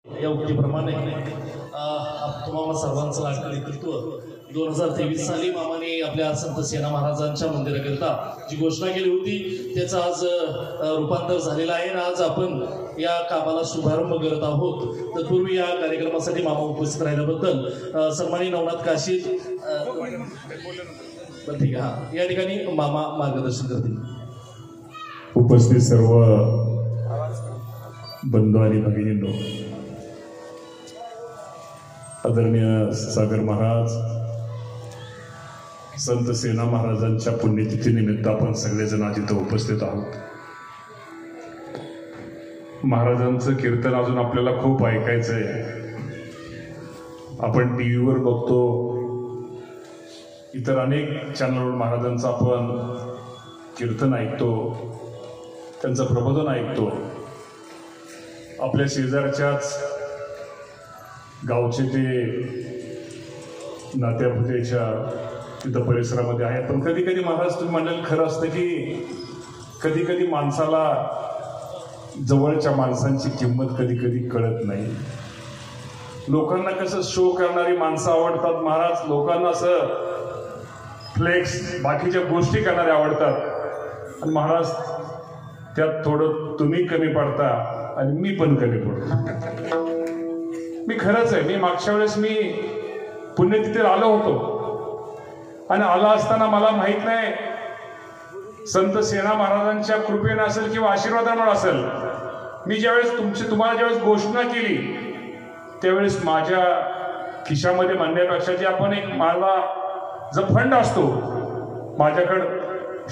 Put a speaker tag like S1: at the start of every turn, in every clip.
S1: या उक्तीप्रमाणे तुम्हाला सर्वांचं लाडकं नेतृत्व 2023 साली मामाने आपल्या संत सेना महाराजांच्या मंदिराकरिता जी घोषणा केली होती त्याचं आज रूपांतर झालेलं आहे आणि आज आपण या कामाला शुभारंभ करत आहोत. तत्पूर्वी या कार्यक्रमासाठी मामा उपस्थित राहिल्याबद्दल सन्माननीय नवनाथ काशीद ठीक आहे. हा या ठिकाणी मामा मार्गदर्शन करतील.
S2: उपस्थित सर्व बंधू आणि भगिनींनो, आदरणीय सागर महाराज संत सेना महाराजांच्या पुण्यतिथीनिमित्त आपण सगळेजण आज इथं उपस्थित आहोत. महाराजांचं कीर्तन अजून आपल्याला खूप ऐकायचं आहे. आपण टीव्हीवर बघतो, इतर अनेक चॅनलवर महाराजांचं आपण कीर्तन ऐकतो, त्यांचं प्रबोधन ऐकतो. आपल्या शेजारच्याच गावचे ते नात्यापुतेच्या तिथं परिसरामध्ये आहे. पण कधी कधी महाराज तुम्ही म्हणलेलं खरं असतं की कधी कधी माणसाला जवळच्या माणसांची किंमत कधी कधी कळत नाही. लोकांना कसं शो करणारी माणसं आवडतात महाराज, लोकांना असं फ्लेक्स बाकीच्या गोष्टी करणारे आवडतात. आणि महाराज त्यात थोडं तुम्ही कमी पडता आणि मी पण कमी पडतो. मी खरंच आहे, मी मागच्या वेळेस मी पुण्यतिथीला आलो होतो आणि आला असताना मला माहित नाही संत सेना महाराजांच्या कृपेने असेल किंवा आशीर्वादामुळे असेल, मी ज्यावेळेस तुम्हाला ज्यावेळेस घोषणा केली त्यावेळेस माझ्या खिशामध्ये म्हणण्यापेक्षा जे आपण एक माझा जो फंड असतो माझ्याकडे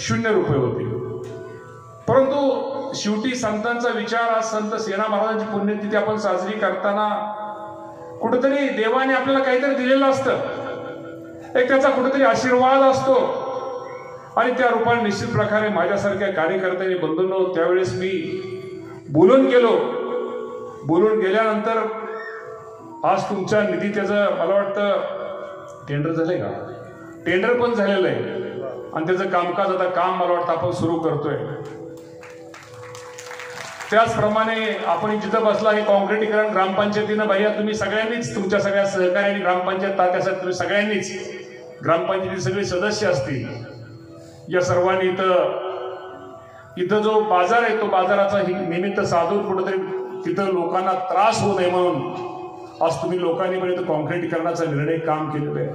S2: 0 रुपये होते. परंतु शेवटी संतांचा विचार, आज संत सेना महाराजांची पुण्यतिथी आपण साजरी करताना कुठेतरी देवाने आपल्याला काहीतरी दिलेलं असतं, एक त्याचा कुठेतरी आशीर्वाद असतो. आणि त्या रूपाने निश्चित प्रकारे माझ्यासारख्या कार्यकर्त्यांनी बंधूंनो त्यावेळेस मी बोलून गेल्यानंतर आज तुमच्या निधी त्याचं मला वाटतं टेंडर झालंय का, टेंडर पण झालेलं आहे आणि त्याचं कामकाज आता काम मला वाटतं आपण सुरू करतोय. त्याचप्रमाणे आपण जिथं बसला हे कॉन्क्रिटीकरण ग्रामपंचायतीनं भैया तुम्ही सगळ्यांनीच तुमच्या सगळ्या सहकार्याने ग्रामपंचायत तात्यासाठी तुम्ही सगळ्यांनीच ग्रामपंचायतीचे सगळे सदस्य असतील या सर्वांनी इथं जो बाजार आहे तो बाजाराचा निमित्त साधून कुठेतरी तिथं लोकांना त्रास होऊ नये म्हणून आज तुम्ही लोकांनी पण इथं कॉन्क्रिटीकरणाचा निर्णय काम केलेलं आहे.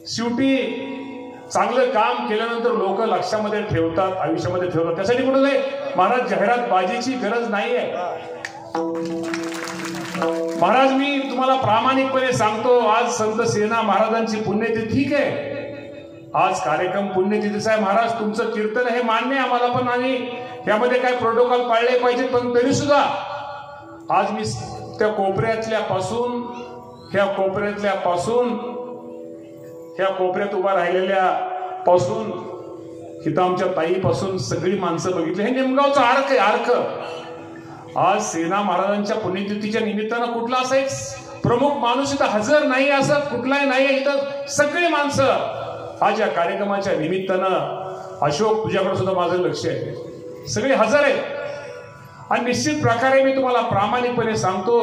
S2: शेवटी चांगलं काम केल्यानंतर लोक लक्षामध्ये ठेवतात, आयुष्यामध्ये ठेवतात. त्यासाठी कुठं नाही महाराज जाहिरात बाजीची गरज नाहीये. महाराज मी तुम्हाला प्रामाणिकपणे सांगतो, आज संत सेना महाराजांची पुण्यतिथी ठीक आहे, आज कार्यक्रम पुण्यतिथीचा आहे महाराज, तुमचं कीर्तन हे मान्य आहे आम्हाला पण आणि यामध्ये काय प्रोटोकॉल पाळले पाहिजे. पण तरी सुद्धा आज मी त्या कोपऱ्यातल्या पासून ह्या कोपऱ्यात उभा राहिलेल्या पासून इथं आमच्या ताईपासून सगळी माणसं बघितली. हे निमगावचं आर्क आहे, आर्क. आज सेना महाराजांच्या पुण्यतिथीच्या निमित्तानं कुठला असा एक प्रमुख माणूस इथं हजर नाही असं कुठलाही नाही. इथं सगळी माणसं आज या कार्यक्रमाच्या निमित्तानं, अशोक तुझ्याकडे सुद्धा माझं लक्ष आहे, सगळे हजर आहेत. आणि निश्चित प्रकारे मी तुम्हाला प्रामाणिकपणे सांगतो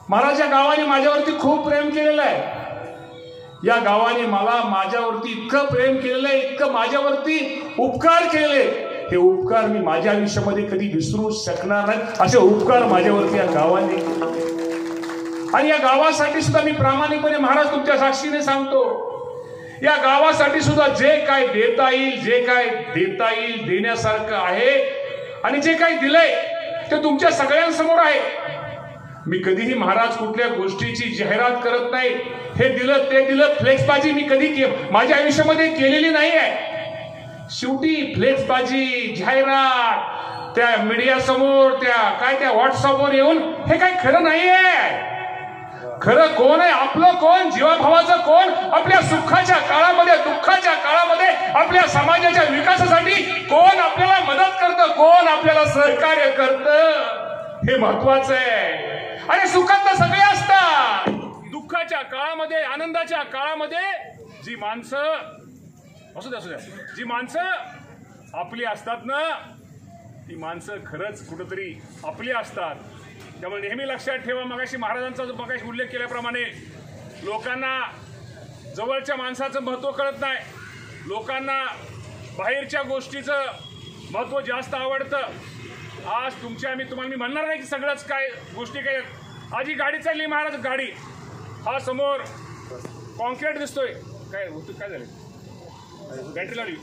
S2: महाराज या गावाने माझ्यावरती खूप प्रेम केलेलं आहे. या गावाने माझ्यावरती इतकं प्रेम केलेलं आहे, इतकं माझ्यावरती उपकार केले, हे उपकार मी माझ्या आयुष्यामध्ये कधी विसरू शकणार नाही. असे उपकार माझ्यावरती या गावाने, आणि या गावासाठी सुद्धा मी प्रामाणिकपणे महाराज तुमच्या साक्षीने सांगतो, या गावासाठी सुद्धा जे काय देता येईल देण्यासारखं आहे आणि जे काही दिलंय ते तुमच्या सगळ्यांसमोर आहे. मी कधीही महाराज कुठल्या गोष्टीची जाहिरात करत नाही. हे दिलं ते दिलं फ्लेक्सबाजी मी कधी माझ्या आयुष्यामध्ये केलेली नाही आहे. शेवटी फ्लेक्सबाजी, जाहिरात त्या मीडिया समोर, त्या व्हॉट्सअपवर येऊन हे काही खरं नाहीये. खरं कोण आहे आपलं, कोण जीवाभावाचं, कोण आपल्या सुखाच्या काळामध्ये दुःखाच्या काळामध्ये आपल्या समाजाच्या विकासासाठी कोण आपल्याला मदत करतं, कोण आपल्याला सहकार्य करतं, हे महत्वाचं आहे. आणि सुखात तर सगळे असतात, दुःखाच्या काळामध्ये, आनंदाच्या काळामध्ये जी माणसं असू द्या जी माणसं आपली असतात ना, ती माणसं खरंच कुठेतरी आपली असतात.
S3: त्यामुळे नेहमी लक्षात ठेवा, मगाशी महाराजांचा जो मगाशी उल्लेख केल्याप्रमाणे लोकांना जवळच्या माणसाचं महत्त्व कळत नाही, लोकांना बाहेरच्या गोष्टीचं महत्त्व जास्त आवडतं। आज तुम्हाला मी म्हणणार नाही की सगळंच काय गोष्टी काय, आज ही गाडी चालली महाराज, गाडी हा समोर कॉन्क्रीट दिसतोय, काय होतं काय झालं, बॅटरी लावली,